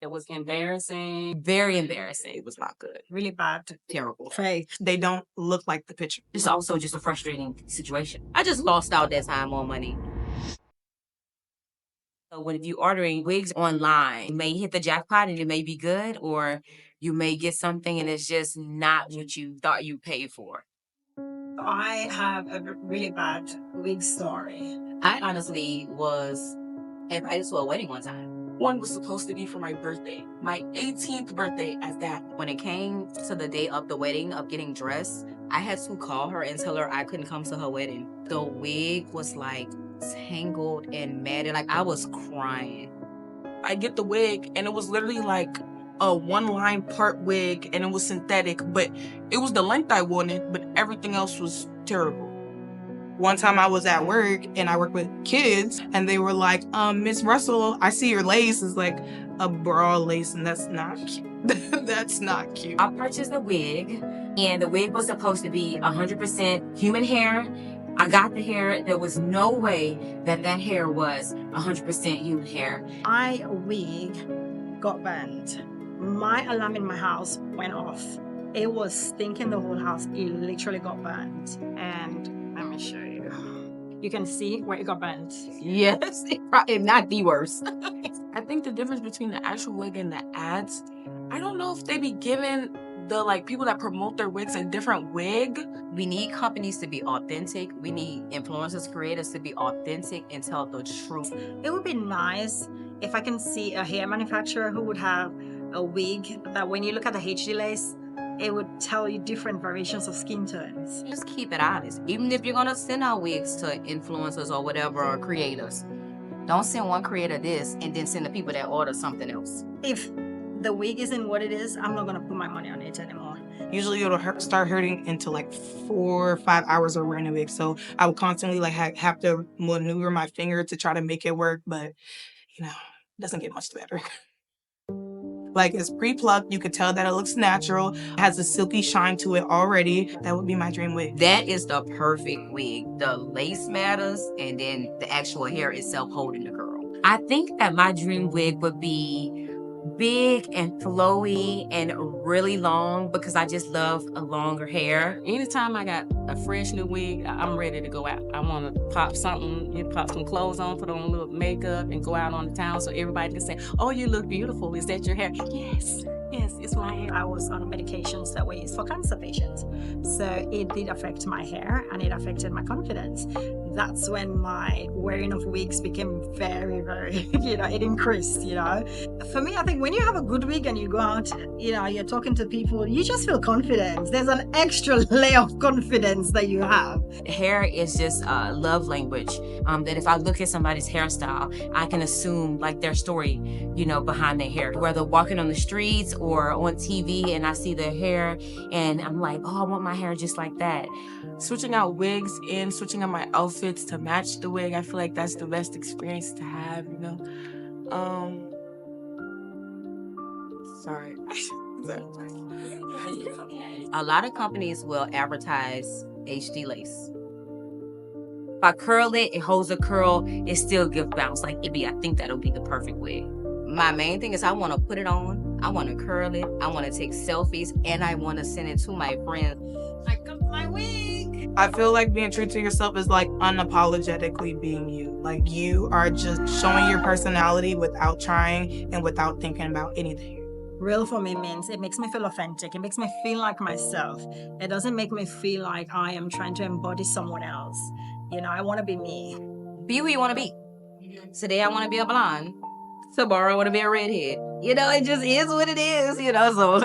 It was embarrassing. Very embarrassing. It was not good. Really bad. Terrible. Fake. They don't look like the picture. It's also just a frustrating situation. I just lost out that time on money. So when you ordering wigs online, you may hit the jackpot and it may be good, or you may get something and it's just not what you thought you paid for. I have a really bad wig story. I honestly was invited to a wedding one time. One was supposed to be for my birthday, my 18th birthday at that. When it came to the day of the wedding, of getting dressed, I had to call her and tell her I couldn't come to her wedding. The wig was like tangled and matted. Like I was crying. I get the wig and it was literally like a one-line part wig and it was synthetic, but it was the length I wanted, but everything else was terrible. One time I was at work and I work with kids and they were like, Miss Russell, I see your lace is like a bra lace and that's not cute. That's not cute. I purchased a wig and the wig was supposed to be 100% human hair. I got the hair. There was no way that hair was 100% human hair. My wig got burned. My alarm in my house went off. It was stinking the whole house. It literally got burned. And let me show you. You can see where it got burnt. Yes, if not the worst. I think the difference between the actual wig and the ads, I don't know if they be giving the like people that promote their wigs a different wig. We need companies to be authentic. We need influencers, creators to be authentic and tell the truth. It would be nice if I can see a hair manufacturer who would have a wig that when you look at the HD lace, it would tell you different variations of skin tones. Just keep it honest. Even if you're gonna send out wigs to influencers or whatever, or creators, don't send one creator this and then send the people that order something else. If the wig isn't what it is, I'm not gonna put my money on it anymore. Usually it'll start hurting into like 4 or 5 hours of wearing a wig. So I would constantly like have to maneuver my finger to try to make it work, but you know, it doesn't get much better. Like it's pre-plucked, you could tell that it looks natural, it has a silky shine to it already. That would be my dream wig. That is the perfect wig. The lace matters and then the actual hair itself holding the curl. I think that my dream wig would be big and flowy and really long because I just love a longer hair. Anytime I got a fresh new wig, I'm ready to go out. I want to pop something, pop some clothes on, put on a little makeup and go out on the town so everybody can say, oh, you look beautiful. Is that your hair? Yes, it's my hair. I was on medications that were used for cancer patients. So it did affect my hair and it affected my confidence. That's when my wearing of wigs became very, very, it increased, For me, I think when you have a good wig and you go out, you're talking to people, you just feel confident. There's an extra layer of confidence that you have. Hair is just a love language. That if I look at somebody's hairstyle, I can assume like their story, behind their hair. Whether walking on the streets or on TV and I see their hair and I'm like, oh, I want my hair just like that. Switching out wigs and switching out my outfits to match the wig, I feel like that's the best experience to have, Sorry. A lot of companies will advertise HD lace. If I curl it, it holds a curl, it still gives bounce like Ibby. I think that'll be the perfect wig. My main thing is I want to put it on, I want to curl it, I want to take selfies, and I want to send it to my friends. I got my wig. I feel like being true to yourself is like unapologetically being you. Like you are just showing your personality without trying and without thinking about anything. Real for me means it makes me feel authentic. It makes me feel like myself. It doesn't make me feel like I am trying to embody someone else. I want to be me. Be who you want to be. Today I want to be a blonde. Tomorrow I want to be a redhead. It just is what it is, so.